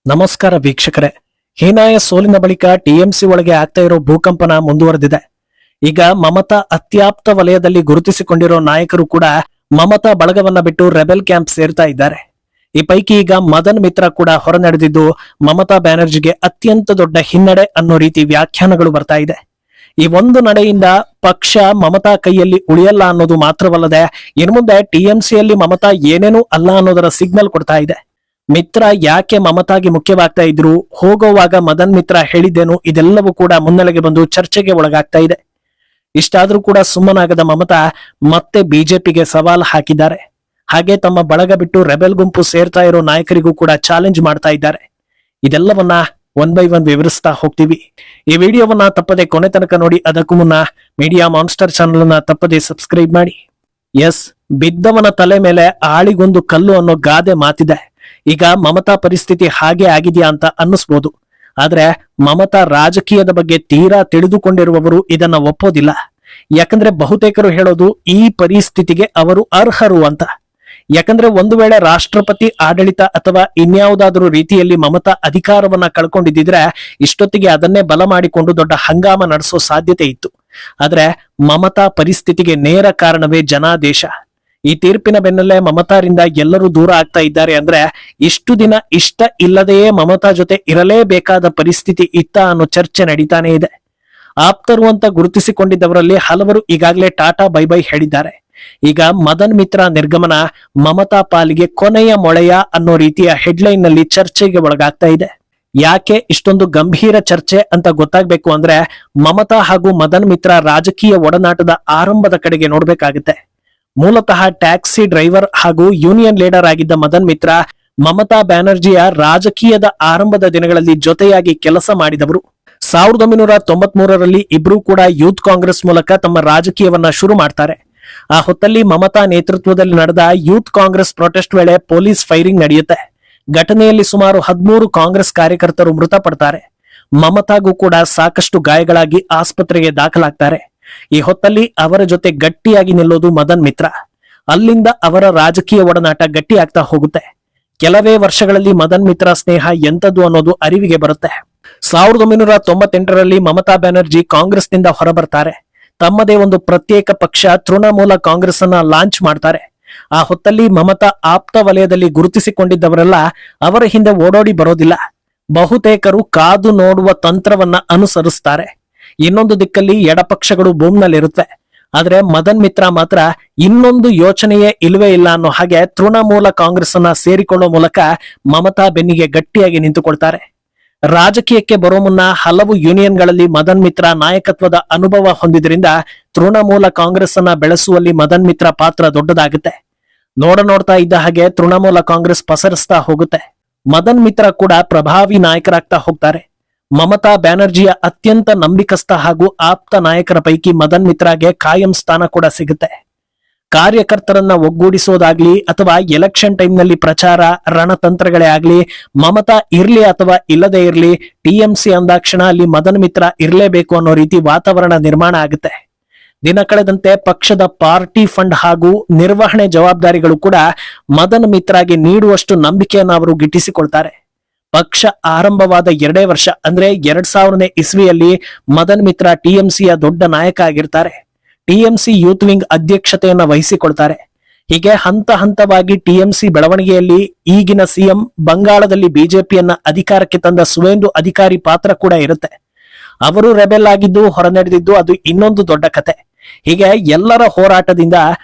ನಮಸ್ಕಾರ ವೀಕ್ಷಕರೇ. ಹೀನಾಯ ಸೋಲಿನ ಬಳಿಕ ಟಿಎಂಸಿ ಒಳಗೆ ಆಗ್ತಾ ಇರೋ ಭೂಕಂಪನ ಮುಂದುವರೆದಿದೆ. ಈಗ ಮಮತಾ ಅತ್ಯಾಪ್ತ ವಲಯದಲ್ಲಿ ಗುರುತಿಸಿಕೊಂಡಿರೋ ನಾಯಕರು ಕೂಡ ಮಮತಾ ಬಳಗವನ್ನ ಬಿಟ್ಟು ರೆಬೆಲ್ ಕ್ಯಾಂಪ್ ಸೇರ್ತಾ ಇದ್ದಾರೆ. ಈ ಪೈಕಿ ಈಗ ಮದನ್ ಮಿತ್ರ ಕೂಡ ಹೊರನಡೆದಿದ್ದು ಮಮತಾ ಬ್ಯಾನರ್ಜಿಗೆ ಅತ್ಯಂತ ದೊಡ್ಡ ಹಿನ್ನಡೆ ಅನ್ನೋ ರೀತಿ ವ್ಯಾಖ್ಯಾನಗಳು ಬರ್ತಾ ಇದೆ. ಈ ಒಂದು ನಡೆಯಿಂದ ಪಕ್ಷ ಮಮತಾ ಕೈಯಲ್ಲಿ ಉಳಿಯಲ್ಲ ಅನ್ನೋದು ಮಾತ್ರವಲ್ಲದೆ ಇನ್ನು ಮುಂದೆ ಟಿಎಂಸಿಯಲ್ಲಿ ಮಮತಾ ಏನೇನೂ ಅಲ್ಲ ಅನ್ನೋದರ ಸಿಗ್ನಲ್ ಕೊಡ್ತಾ ಇದೆ. ಮಿತ್ರ ಯಾಕೆ ಮಮತಾಗಿ ಮುಖ್ಯವಾಗ್ತಾ ಇದ್ರು, ಹೋಗೋವಾಗ ಮದನ್ ಮಿತ್ರ ಹೇಳಿದ್ದೇನು, ಇದೆಲ್ಲವೂ ಕೂಡ ಮುನ್ನೆಲೆಗೆ ಬಂದು ಚರ್ಚೆಗೆ ಒಳಗಾಗ್ತಾ ಇದೆ. ಇಷ್ಟಾದ್ರೂ ಕೂಡ ಸುಮ್ಮನಾಗದ ಮಮತಾ ಮತ್ತೆ ಬಿಜೆಪಿಗೆ ಸವಾಲ್ ಹಾಕಿದ್ದಾರೆ. ಹಾಗೆ ತಮ್ಮ ಬಳಗ ಬಿಟ್ಟು ರೆಬೆಲ್ ಗುಂಪು ಸೇರ್ತಾ ಇರೋ ನಾಯಕರಿಗೂ ಕೂಡ ಚಾಲೆಂಜ್ ಮಾಡ್ತಾ ಇದ್ದಾರೆ. ಇದೆಲ್ಲವನ್ನ ಒನ್ ಬೈ ಒನ್ ವಿವರಿಸ್ತಾ ಹೋಗ್ತೀವಿ. ಈ ವಿಡಿಯೋವನ್ನ ತಪ್ಪದೆ ಕೊನೆ ತನಕ ನೋಡಿ. ಅದಕ್ಕೂ ಮುನ್ನ ಮೀಡಿಯಾ ಮಾನ್ಸ್ಟರ್ ಚಾನಲ್ ಅನ್ನ ತಪ್ಪದೆ ಸಬ್ಸ್ಕ್ರೈಬ್ ಮಾಡಿ. ಎಸ್, ಬಿದ್ದವನ ತಲೆ ಮೇಲೆ ಆಳಿಗೊಂದು ಕಲ್ಲು ಅನ್ನೋ ಗಾದೆ ಮಾತಿದೆ. ಈಗ ಮಮತಾ ಪರಿಸ್ಥಿತಿ ಹಾಗೆ ಆಗಿದೆಯಾ ಅಂತ ಅನ್ನಿಸ್ಬೋದು. ಆದ್ರೆ ಮಮತಾ ರಾಜಕೀಯದ ಬಗ್ಗೆ ತೀರಾ ತಿಳಿದುಕೊಂಡಿರುವವರು ಇದನ್ನ ಒಪ್ಪೋದಿಲ್ಲ. ಯಾಕಂದ್ರೆ ಬಹುತೇಕರು ಹೇಳೋದು ಈ ಪರಿಸ್ಥಿತಿಗೆ ಅವರು ಅರ್ಹರು ಅಂತ. ಯಾಕಂದ್ರೆ ಒಂದು ವೇಳೆ ರಾಷ್ಟ್ರಪತಿ ಆಡಳಿತ ಅಥವಾ ಇನ್ಯಾವುದಾದ್ರೂ ರೀತಿಯಲ್ಲಿ ಮಮತಾ ಅಧಿಕಾರವನ್ನ ಕಳ್ಕೊಂಡಿದ್ದಿದ್ರೆ ಇಷ್ಟೊತ್ತಿಗೆ ಅದನ್ನೇ ಬಲ ಮಾಡಿಕೊಂಡು ದೊಡ್ಡ ಹಂಗಾಮ ನಡೆಸೋ ಸಾಧ್ಯತೆ ಇತ್ತು. ಆದ್ರೆ ಮಮತಾ ಪರಿಸ್ಥಿತಿಗೆ ನೇರ ಕಾರಣವೇ ಜನಾದೇಶ. ಈ ತೀರ್ಪಿನ ಬೆನ್ನಲ್ಲೇ ಮಮತಾರಿಂದ ಎಲ್ಲರೂ ದೂರ ಆಗ್ತಾ ಇದ್ದಾರೆ. ಅಂದ್ರೆ ಇಷ್ಟು ದಿನ ಇಷ್ಟ ಇಲ್ಲದೆಯೇ ಮಮತಾ ಜೊತೆ ಇರಲೇಬೇಕಾದ ಪರಿಸ್ಥಿತಿ ಇತ್ತ ಅನ್ನೋ ಚರ್ಚೆ ನಡೀತಾನೆ ಇದೆ. ಆಪ್ತರು ಅಂತ ಗುರುತಿಸಿಕೊಂಡಿದ್ದವರಲ್ಲಿ ಹಲವರು ಈಗಾಗಲೇ ಟಾಟಾ ಬೈ ಬೈ ಹೇಳಿದ್ದಾರೆ. ಈಗ ಮದನ್ ಮಿತ್ರ ನಿರ್ಗಮನ ಮಮತಾ ಪಾಲಿಗೆ ಕೊನೆಯ ಮೊಳೆಯ ಅನ್ನೋ ರೀತಿಯ ಹೆಡ್ಲೈನ್ ನಲ್ಲಿ ಚರ್ಚೆಗೆ ಒಳಗಾಗ್ತಾ ಇದೆ. ಯಾಕೆ ಇಷ್ಟೊಂದು ಗಂಭೀರ ಚರ್ಚೆ ಅಂತ ಗೊತ್ತಾಗ್ಬೇಕು ಅಂದ್ರೆ ಮಮತಾ ಹಾಗೂ ಮದನ್ ಮಿತ್ರ ರಾಜಕೀಯ ಒಡನಾಟದ ಆರಂಭದ ಕಡೆಗೆ ನೋಡ್ಬೇಕಾಗುತ್ತೆ. ಮೂಲತಃ ಟ್ಯಾಕ್ಸಿ ಡ್ರೈವರ್ ಹಾಗೂ ಯೂನಿಯನ್ ಲೀಡರ್ ಆಗಿದ್ದ ಮದನ್ ಮಿತ್ರ ಮಮತಾ ಬ್ಯಾನರ್ಜಿಯ ರಾಜಕೀಯದ ಆರಂಭದ ದಿನಗಳಲ್ಲಿ ಜೊತೆಯಾಗಿ ಕೆಲಸ ಮಾಡಿದವರು. 1993ರಲ್ಲಿ ಇಬ್ರು ಕೂಡ ಯೂತ್ ಕಾಂಗ್ರೆಸ್ ಮೂಲಕ ತಮ್ಮ ರಾಜಕೀಯವನ್ನ ಶುರು ಮಾಡ್ತಾರೆ. ಆ ಹೊತ್ತಲ್ಲಿ ಮಮತಾ ನೇತೃತ್ವದಲ್ಲಿ ನಡೆದ ಯೂತ್ ಕಾಂಗ್ರೆಸ್ ಪ್ರೊಟೆಸ್ಟ್ ವೇಳೆ ಪೊಲೀಸ್ ಫೈರಿಂಗ್ ನಡೆಯುತ್ತೆ. ಘಟನೆಯಲ್ಲಿ ಸುಮಾರು 13 ಕಾಂಗ್ರೆಸ್ ಕಾರ್ಯಕರ್ತರು ಮೃತಪಡ್ತಾರೆ. ಮಮತಾಗೂ ಕೂಡ ಸಾಕಷ್ಟು ಗಾಯಗಳಾಗಿ ಆಸ್ಪತ್ರೆಗೆ ದಾಖಲಾಗ್ತಾರೆ. ಈ ಹೊತ್ತಲ್ಲಿ ಅವರ ಜೊತೆ ಗಟ್ಟಿಯಾಗಿ ನಿಲ್ಲೋದು ಮದನ್ ಮಿತ್ರ. ಅಲ್ಲಿಂದ ಅವರ ರಾಜಕೀಯ ಒಡನಾಟ ಗಟ್ಟಿ ಆಗ್ತಾ ಹೋಗುತ್ತೆ. ಕೆಲವೇ ವರ್ಷಗಳಲ್ಲಿ ಮದನ್ ಮಿತ್ರ ಸ್ನೇಹ ಎಂತದ್ದು ಅನ್ನೋದು ಅರಿವಿಗೆ ಬರುತ್ತೆ. 1998ರಲ್ಲಿ ಮಮತಾ ಬ್ಯಾನರ್ಜಿ ಕಾಂಗ್ರೆಸ್ನಿಂದ ಹೊರಬರ್ತಾರೆ. ತಮ್ಮದೇ ಒಂದು ಪ್ರತ್ಯೇಕ ಪಕ್ಷ ತೃಣಮೂಲ ಕಾಂಗ್ರೆಸ್ ಅನ್ನ ಲಾಂಚ್ ಮಾಡ್ತಾರೆ. ಆ ಹೊತ್ತಲ್ಲಿ ಮಮತಾ ಆಪ್ತ ವಲಯದಲ್ಲಿ ಗುರುತಿಸಿಕೊಂಡಿದ್ದವರೆಲ್ಲ ಅವರ ಹಿಂದೆ ಓಡೋಡಿ ಬರೋದಿಲ್ಲ. ಬಹುತೇಕರು ಕಾದು ನೋಡುವ ತಂತ್ರವನ್ನ ಅನುಸರಿಸ್ತಾರೆ. ಇನ್ನೊಂದು ದಿಕ್ಕಲ್ಲಿ ಎಡಪಕ್ಷಗಳು ಬೂಮ್ನಲ್ಲಿರುತ್ತೆ. ಆದ್ರೆ ಮದನ್ ಮಿತ್ರ ಮಾತ್ರ ಇನ್ನೊಂದು ಯೋಚನೆಯೇ ಇಲ್ವೇ ಇಲ್ಲ ಅನ್ನೋ ಹಾಗೆ ತೃಣಮೂಲ ಕಾಂಗ್ರೆಸ್ ಅನ್ನ ಸೇರಿಕೊಳ್ಳುವ ಮೂಲಕ ಮಮತಾ ಬೆನ್ನಿಗೆ ಗಟ್ಟಿಯಾಗಿ ನಿಂತುಕೊಳ್ತಾರೆ. ರಾಜಕೀಯಕ್ಕೆ ಬರೋ ಮುನ್ನ ಹಲವು ಯೂನಿಯನ್ಗಳಲ್ಲಿ ಮದನ್ ಮಿತ್ರ ನಾಯಕತ್ವದ ಅನುಭವ ಹೊಂದಿದ್ರಿಂದ ತೃಣಮೂಲ ಕಾಂಗ್ರೆಸ್ ಅನ್ನ ಬೆಳೆಸುವಲ್ಲಿ ಮದನ್ ಮಿತ್ರ ಪಾತ್ರ ದೊಡ್ಡದಾಗುತ್ತೆ. ನೋಡ್ತಾ ಇದ್ದ ಹಾಗೆ ತೃಣಮೂಲ ಕಾಂಗ್ರೆಸ್ ಪಸರಿಸ್ತಾ ಹೋಗುತ್ತೆ. ಮದನ್ ಮಿತ್ರ ಕೂಡ ಪ್ರಭಾವಿ ನಾಯಕರಾಗ್ತಾ ಹೋಗ್ತಾರೆ. ಮಮತಾ ಬ್ಯಾನರ್ಜಿಯ ಅತ್ಯಂತ ನಂಬಿಕಸ್ಥ ಹಾಗೂ ಆಪ್ತ ನಾಯಕರ ಪೈಕಿ ಮದನ್ ಮಿತ್ರಾಗೆ ಕಾಯಂ ಸ್ಥಾನ ಕೂಡ ಸಿಗುತ್ತೆ. ಕಾರ್ಯಕರ್ತರನ್ನ ಒಗ್ಗೂಡಿಸೋದಾಗ್ಲಿ ಅಥವಾ ಎಲೆಕ್ಷನ್ ಟೈಮ್ನಲ್ಲಿ ಪ್ರಚಾರ ರಣತಂತ್ರಗಳೇ ಆಗ್ಲಿ, ಮಮತಾ ಇರ್ಲಿ ಅಥವಾ ಇಲ್ಲದೆ ಇರ್ಲಿ, ಟಿಎಂಸಿ ಅಂದಾಕ್ಷಣ ಅಲ್ಲಿ ಮದನ್ ಮಿತ್ರ ಇರ್ಲೇಬೇಕು ಅನ್ನೋ ರೀತಿ ವಾತಾವರಣ ನಿರ್ಮಾಣ ಆಗುತ್ತೆ. ದಿನ ಕಳೆದಂತೆ ಪಕ್ಷದ ಪಾರ್ಟಿ ಫಂಡ್ ಹಾಗೂ ನಿರ್ವಹಣೆ ಜವಾಬ್ದಾರಿಗಳು ಕೂಡ ಮದನ್ ಮಿತ್ರಾಗೆ ನೀಡುವಷ್ಟು ನಂಬಿಕೆಯನ್ನು ಅವರು ಗಿಟ್ಟಿಸಿಕೊಳ್ತಾರೆ. ಪಕ್ಷ ಆರಂಭವಾದ 2 ವರ್ಷ ಅಂದ್ರೆ 2000ನೇ ಇಸ್ವಿಯಲ್ಲಿ ಮದನ್ ಮಿತ್ರ ಟಿಎಂಸಿಯ ದೊಡ್ಡ ನಾಯಕ ಆಗಿರ್ತಾರೆ. ಟಿಎಂಸಿ ಯೂತ್ ವಿಂಗ್ ಅಧ್ಯಕ್ಷತೆಯನ್ನ ವಹಿಸಿಕೊಳ್ತಾರೆ. ಹೀಗೆ ಹಂತ ಹಂತವಾಗಿ ಟಿಎಂಸಿ ಬೆಳವಣಿಗೆಯಲ್ಲಿ ಈಗಿನ ಸಿಎಂ ಬಂಗಾಳದಲ್ಲಿ ಬಿಜೆಪಿಯನ್ನ ಅಧಿಕಾರಕ್ಕೆ ತಂದ ಸುವೇಂದು ಅಧಿಕಾರಿ ಪಾತ್ರ ಕೂಡ ಇರುತ್ತೆ. ಅವರು ರೆಬೆಲ್ ಆಗಿದ್ದು ಹೊರನಡೆದಿದ್ದು ಅದು ಇನ್ನೊಂದು ದೊಡ್ಡ ಕತೆ. ಹೀಗೆ ಎಲ್ಲರ ಹೋರಾಟದಿಂದ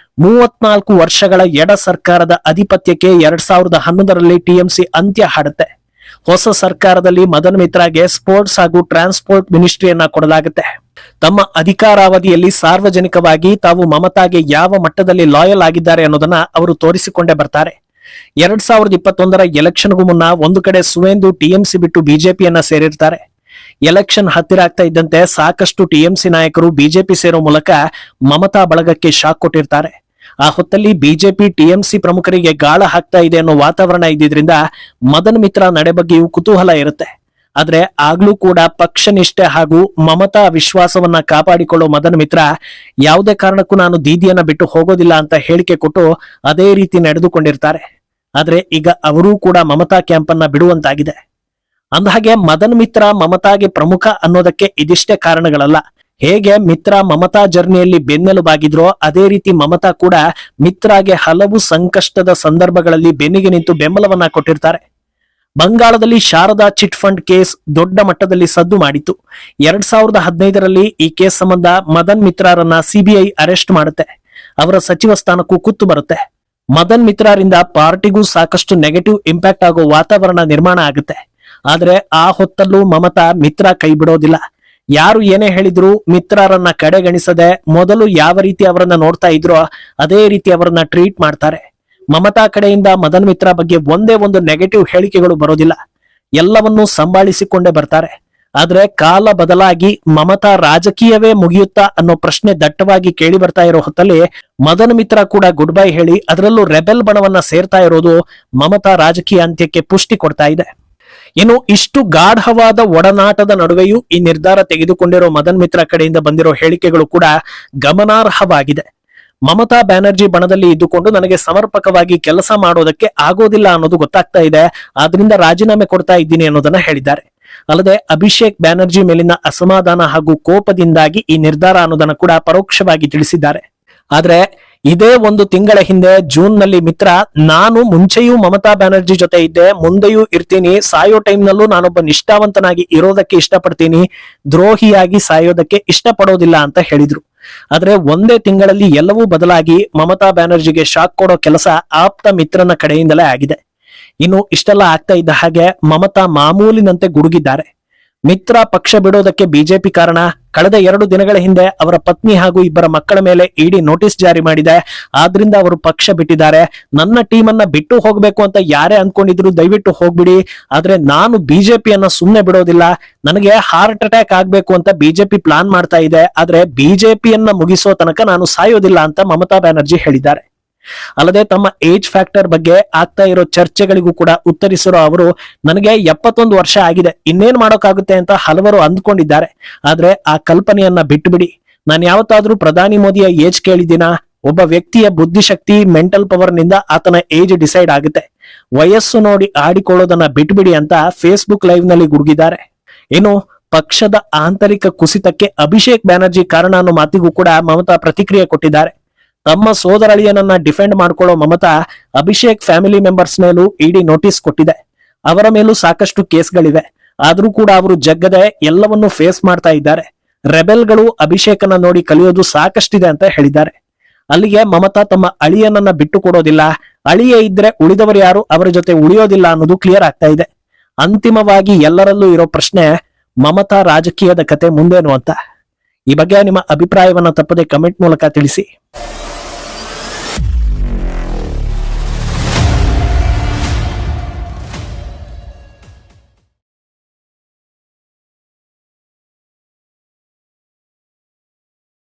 34 ವರ್ಷಗಳ ಎಡ ಸರ್ಕಾರದ ಅಧಿಪತ್ಯಕ್ಕೆ 2011ರಲ್ಲಿ ಟಿಎಂಸಿ ಅಂತ್ಯ ಹಾಡುತ್ತೆ. ಹೊಸ ಸರ್ಕಾರದಲ್ಲಿ ಮದನ್ ಮಿತ್ರಾಗೆ ಸ್ಪೋರ್ಟ್ಸ್ ಹಾಗೂ ಟ್ರಾನ್ಸ್ಪೋರ್ಟ್ ಮಿನಿಸ್ಟ್ರಿಯನ್ನ ಕೊಡಲಾಗುತ್ತೆ. ತಮ್ಮ ಅಧಿಕಾರಾವಧಿಯಲ್ಲಿ ಸಾರ್ವಜನಿಕವಾಗಿ ತಾವು ಮಮತಾಗೆ ಯಾವ ಮಟ್ಟದಲ್ಲಿ ಲಾಯಲ್ ಆಗಿದ್ದಾರೆ ಅನ್ನೋದನ್ನ ಅವರು ತೋರಿಸಿಕೊಂಡೇ ಬರ್ತಾರೆ. 2021ರ ಎಲೆಕ್ಷನ್ಗೂ ಮುನ್ನ ಒಂದು ಕಡೆ ಸುವೇಂದು ಟಿಎಂಸಿ ಬಿಟ್ಟು ಬಿಜೆಪಿಯನ್ನ ಸೇರಿರ್ತಾರೆ. ಎಲೆಕ್ಷನ್ ಹತ್ತಿರ ಆಗ್ತಾ ಇದ್ದಂತೆ ಸಾಕಷ್ಟು ಟಿಎಂಸಿ ನಾಯಕರು ಬಿಜೆಪಿ ಸೇರೋ ಮೂಲಕ ಮಮತಾ ಬಳಗಕ್ಕೆ ಶಾಕ್ ಕೊಟ್ಟಿರ್ತಾರೆ. ಆ ಹೊತ್ತಲ್ಲಿ ಬಿಜೆಪಿ ಟಿಎಂಸಿ ಪ್ರಮುಖರಿಗೆ ಗಾಳ ಹಾಕ್ತಾ ಇದೆ ಅನ್ನೋ ವಾತಾವರಣ ಇದ್ದಿದ್ರಿಂದ ಮದನ್ ಮಿತ್ರ ನಡೆ ಬಗ್ಗೆಯೂ ಕುತೂಹಲ ಇರುತ್ತೆ. ಆದ್ರೆ ಆಗ್ಲೂ ಕೂಡ ಪಕ್ಷ ನಿಷ್ಠೆ ಹಾಗೂ ಮಮತಾ ವಿಶ್ವಾಸವನ್ನ ಕಾಪಾಡಿಕೊಳ್ಳೋ ಮದನ್ ಮಿತ್ರ ಯಾವುದೇ ಕಾರಣಕ್ಕೂ ನಾನು ದೀದಿಯನ್ನ ಬಿಟ್ಟು ಹೋಗೋದಿಲ್ಲ ಅಂತ ಹೇಳಿಕೆ ಕೊಟ್ಟು ಅದೇ ರೀತಿ ನಡೆದುಕೊಂಡಿರ್ತಾರೆ. ಆದ್ರೆ ಈಗ ಅವರೂ ಕೂಡ ಮಮತಾ ಕ್ಯಾಂಪ್ ಅನ್ನ ಬಿಡುವಂತಾಗಿದೆ. ಅಂದಹಾಗೆ ಮದನ್ ಮಿತ್ರ ಮಮತಾಗೆ ಪ್ರಮುಖ ಅನ್ನೋದಕ್ಕೆ ಇದಿಷ್ಟೇ ಕಾರಣಗಳಲ್ಲ. ಹೇಗೆ ಮಿತ್ರ ಮಮತಾ ಜರ್ನಿಯಲ್ಲಿ ಬೆನ್ನೆಲುಬಾಗಿದ್ರೋ ಅದೇ ರೀತಿ ಮಮತಾ ಕೂಡ ಮಿತ್ರಾಗೆ ಹಲವು ಸಂಕಷ್ಟದ ಸಂದರ್ಭಗಳಲ್ಲಿ ಬೆನ್ನಿಗೆ ನಿಂತು ಬೆಂಬಲವನ್ನ ಕೊಟ್ಟಿರ್ತಾರೆ. ಬಂಗಾಳದಲ್ಲಿ ಶಾರದಾ ಚಿಟ್ ಫಂಡ್ ಕೇಸ್ ದೊಡ್ಡ ಮಟ್ಟದಲ್ಲಿ ಸದ್ದು ಮಾಡಿತ್ತು. 2015ರಲ್ಲಿ ಈ ಕೇಸ್ ಸಂಬಂಧ ಮದನ್ ಮಿತ್ರಾರನ್ನ ಸಿಬಿಐ ಅರೆಸ್ಟ್ ಮಾಡುತ್ತೆ. ಅವರ ಸಚಿವ ಸ್ಥಾನಕ್ಕೂ ಕುತ್ತು ಬರುತ್ತೆ. ಮದನ್ ಮಿತ್ರಾರಿಂದ ಪಾರ್ಟಿಗೂ ಸಾಕಷ್ಟು ನೆಗೆಟಿವ್ ಇಂಪ್ಯಾಕ್ಟ್ ಆಗೋ ವಾತಾವರಣ ನಿರ್ಮಾಣ ಆಗುತ್ತೆ. ಆದ್ರೆ ಆ ಹೊತ್ತಲ್ಲೂ ಮಮತಾ ಮಿತ್ರ ಕೈ ಬಿಡೋದಿಲ್ಲ. ಯಾರು ಏನೇ ಹೇಳಿದ್ರು ಮಿತ್ರರನ್ನ ಕಡೆಗಣಿಸದೆ ಮೊದಲು ಯಾವ ರೀತಿ ಅವರನ್ನ ನೋಡ್ತಾ ಇದ್ರೋ ಅದೇ ರೀತಿ ಅವರನ್ನ ಟ್ರೀಟ್ ಮಾಡ್ತಾರೆ. ಮಮತಾ ಕಡೆಯಿಂದ ಮದನ್ ಮಿತ್ರ ಬಗ್ಗೆ ಒಂದೇ ಒಂದು ನೆಗೆಟಿವ್ ಹೇಳಿಕೆಗಳು ಬರೋದಿಲ್ಲ. ಎಲ್ಲವನ್ನೂ ಸಂಭಾಳಿಸಿಕೊಂಡೇ ಬರ್ತಾರೆ. ಆದ್ರೆ ಕಾಲ ಬದಲಾಗಿ ಮಮತಾ ರಾಜಕೀಯವೇ ಮುಗಿಯುತ್ತಾ ಅನ್ನೋ ಪ್ರಶ್ನೆ ದಟ್ಟವಾಗಿ ಕೇಳಿ ಬರ್ತಾ ಇರೋ ಹೊತ್ತಲ್ಲಿ ಮದನ್ ಮಿತ್ರ ಕೂಡ ಗುಡ್ ಬೈ ಹೇಳಿ ಅದರಲ್ಲೂ ರೆಬೆಲ್ ಬಣವನ್ನ ಸೇರ್ತಾ ಇರೋದು ಮಮತಾ ರಾಜಕೀಯ ಅಂತ್ಯಕ್ಕೆ ಪುಷ್ಟಿ ಕೊಡ್ತಾ ಇದೆ. ಇನ್ನು ಇಷ್ಟು ಗಾಢವಾದ ಒಡನಾಟದ ನಡುವೆಯೂ ಈ ನಿರ್ಧಾರ ತೆಗೆದುಕೊಂಡಿರೋ ಮದನ್ ಮಿತ್ರ ಕಡೆಯಿಂದ ಬಂದಿರೋ ಹೇಳಿಕೆಗಳು ಕೂಡ ಗಮನಾರ್ಹವಾಗಿದೆ. ಮಮತಾ ಬ್ಯಾನರ್ಜಿ ಬಣದಲ್ಲಿ ಇದ್ದುಕೊಂಡು ನನಗೆ ಸಮರ್ಪಕವಾಗಿ ಕೆಲಸ ಮಾಡೋದಕ್ಕೆ ಆಗೋದಿಲ್ಲ ಅನ್ನೋದು ಗೊತ್ತಾಗ್ತಾ ಇದೆ, ಆದ್ರಿಂದ ರಾಜೀನಾಮೆ ಕೊಡ್ತಾ ಇದ್ದೀನಿ ಅನ್ನೋದನ್ನ ಹೇಳಿದ್ದಾರೆ. ಅಲ್ಲದೆ ಅಭಿಷೇಕ್ ಬ್ಯಾನರ್ಜಿ ಮೇಲಿನ ಅಸಮಾಧಾನ ಹಾಗೂ ಕೋಪದಿಂದಾಗಿ ಈ ನಿರ್ಧಾರ ಅನ್ನೋದನ್ನ ಕೂಡ ಪರೋಕ್ಷವಾಗಿ ತಿಳಿಸಿದ್ದಾರೆ. ಆದ್ರೆ ಇದೇ ಒಂದು ತಿಂಗಳ ಹಿಂದೆ ಜೂನ್ ನಲ್ಲಿ ಮಿತ್ರ, ನಾನು ಮುಂಚೆಯೂ ಮಮತಾ ಬ್ಯಾನರ್ಜಿ ಜೊತೆ ಇದ್ದೆ, ಮುಂದೆಯೂ ಇರ್ತೀನಿ, ಸಾಯೋ ಟೈಮ್ ನಲ್ಲೂ ನಾನೊಬ್ಬ ನಿಷ್ಠಾವಂತನಾಗಿ ಇರೋದಕ್ಕೆ ಇಷ್ಟಪಡ್ತೀನಿ, ದ್ರೋಹಿಯಾಗಿ ಸಾಯೋದಕ್ಕೆ ಇಷ್ಟಪಡೋದಿಲ್ಲ ಅಂತ ಹೇಳಿದ್ರು. ಆದ್ರೆ ಒಂದೇ ತಿಂಗಳಲ್ಲಿ ಎಲ್ಲವೂ ಬದಲಾಗಿ ಮಮತಾ ಬ್ಯಾನರ್ಜಿಗೆ ಶಾಕ್ ಕೊಡೋ ಕೆಲಸ ಆಪ್ತ ಮಿತ್ರನ ಕಡೆಯಿಂದಲೇ ಆಗಿದೆ. ಇನ್ನು ಇಷ್ಟೆಲ್ಲ ಆಗ್ತಾ ಇದ್ದ ಹಾಗೆ ಮಮತಾ ಮಾಮೂಲಿನಂತೆ ಗುಡುಗಿದ್ದಾರೆ. ಮಿತ್ರ ಪಕ್ಷ ಬಿಡೋದಕ್ಕೆ ಬಿಜೆಪಿ ಕಾರಣ. ಕಳೆದ 2 ದಿನಗಳ ಹಿಂದೆ ಅವರ ಪತ್ನಿ ಹಾಗೂ ಇಬ್ಬರ ಮಕ್ಕಳ ಮೇಲೆ ಇಡಿ ನೋಟಿಸ್ ಜಾರಿ ಮಾಡಿದೆ, ಆದ್ರಿಂದ ಅವರು ಪಕ್ಷ ಬಿಟ್ಟಿದ್ದಾರೆ. ನನ್ನ ಟೀಮ್ ಅನ್ನ ಬಿಟ್ಟು ಹೋಗ್ಬೇಕು ಅಂತ ಯಾರೇ ಅನ್ಕೊಂಡಿದ್ರು ದಯವಿಟ್ಟು ಹೋಗ್ಬಿಡಿ, ಆದ್ರೆ ನಾನು ಬಿಜೆಪಿಯನ್ನ ಸುಮ್ನೆ ಬಿಡೋದಿಲ್ಲ, ನನಗೆ ಹಾರ್ಟ್ ಅಟ್ಯಾಕ್ ಆಗ್ಬೇಕು ಅಂತ ಬಿಜೆಪಿ ಪ್ಲಾನ್ ಮಾಡ್ತಾ ಇದೆ, ಆದ್ರೆ ಬಿಜೆಪಿಯನ್ನ ಮುಗಿಸೋ ತನಕ ನಾನು ಸಾಯೋದಿಲ್ಲ ಅಂತ ಮಮತಾ ಬ್ಯಾನರ್ಜಿ ಹೇಳಿದ್ದಾರೆ. ಅಲ್ಲದೆ ತಮ್ಮ ಏಜ್ ಫ್ಯಾಕ್ಟರ್ ಬಗ್ಗೆ ಆಗ್ತಾ ಇರೋ ಚರ್ಚೆಗಳಿಗೂ ಕೂಡ ಉತ್ತರಿಸಿರೋ ಅವರು, ನನಗೆ 71 ವರ್ಷ ಆಗಿದೆ, ಇನ್ನೇನ್ ಮಾಡೋಕ್ಕಾಗುತ್ತೆ ಅಂತ ಹಲವರು ಅಂದ್ಕೊಂಡಿದ್ದಾರೆ. ಆದ್ರೆ ಆ ಕಲ್ಪನೆಯನ್ನ ಬಿಟ್ಟು ಬಿಡಿ. ನಾನು ಯಾವತ್ತಾದ್ರೂ ಪ್ರಧಾನಿ ಮೋದಿಯ ಏಜ್ ಕೇಳಿದ್ದೀನ? ಒಬ್ಬ ವ್ಯಕ್ತಿಯ ಬುದ್ಧಿಶಕ್ತಿ, ಮೆಂಟಲ್ ಪವರ್ ನಿಂದ ಆತನ ಏಜ್ ಡಿಸೈಡ್ ಆಗುತ್ತೆ. ವಯಸ್ಸು ನೋಡಿ ಆಡಿಕೊಳ್ಳೋದನ್ನ ಬಿಟ್ಬಿಡಿ ಅಂತ ಫೇಸ್ಬುಕ್ ಲೈವ್ ನಲ್ಲಿ ಗುಡುಗಿದ್ದಾರೆ. ಇನ್ನು ಪಕ್ಷದ ಆಂತರಿಕ ಕುಸಿತಕ್ಕೆ ಅಭಿಷೇಕ್ ಬ್ಯಾನರ್ಜಿ ಕಾರಣ ಅನ್ನೋ ಮಾತಿಗೂ ಕೂಡ ಮಮತಾ ಪ್ರತಿಕ್ರಿಯೆ ಕೊಟ್ಟಿದ್ದಾರೆ. ತಮ್ಮ ಸೋದರಳಿಯನನ್ನ ಡಿಫೆಂಡ್ ಮಾಡ್ಕೊಳ್ಳೋ ಮಮತಾ ಅಭಿಷೇಕ್ ಫ್ಯಾಮಿಲಿ ಮೆಂಬರ್ಸ್ ಮೇಲೂ ಇಡಿ ನೋಟಿಸ್ ಕೊಟ್ಟಿದೆ. ಅವರ ಮೇಲೂ ಸಾಕಷ್ಟು ಕೇಸ್ಗಳಿವೆ, ಆದ್ರೂ ಕೂಡ ಅವರು ಜಗ್ಗದೆ ಎಲ್ಲವನ್ನೂ ಫೇಸ್ ಮಾಡ್ತಾ ಇದ್ದಾರೆ. ರೆಬೆಲ್ಗಳು ಅಭಿಷೇಕನ ನೋಡಿ ಕಲಿಯೋದು ಸಾಕಷ್ಟಿದೆ ಅಂತ ಹೇಳಿದ್ದಾರೆ. ಅಲ್ಲಿಗೆ ಮಮತಾ ತಮ್ಮ ಅಳಿಯನನ್ನ ಬಿಟ್ಟು ಕೊಡೋದಿಲ್ಲ, ಅಳಿಯೇ ಇದ್ರೆ ಉಳಿದವರು ಯಾರು ಅವರ ಜೊತೆ ಉಳಿಯೋದಿಲ್ಲ ಅನ್ನೋದು ಕ್ಲಿಯರ್ ಆಗ್ತಾ ಇದೆ. ಅಂತಿಮವಾಗಿ ಎಲ್ಲರಲ್ಲೂ ಇರೋ ಪ್ರಶ್ನೆ, ಮಮತಾ ರಾಜಕೀಯದ ಕತೆ ಮುಂದೇನು ಅಂತ. ಈ ಬಗ್ಗೆ ನಿಮ್ಮ ಅಭಿಪ್ರಾಯವನ್ನ ತಪ್ಪದೆ ಕಮೆಂಟ್ ಮೂಲಕ ತಿಳಿಸಿ.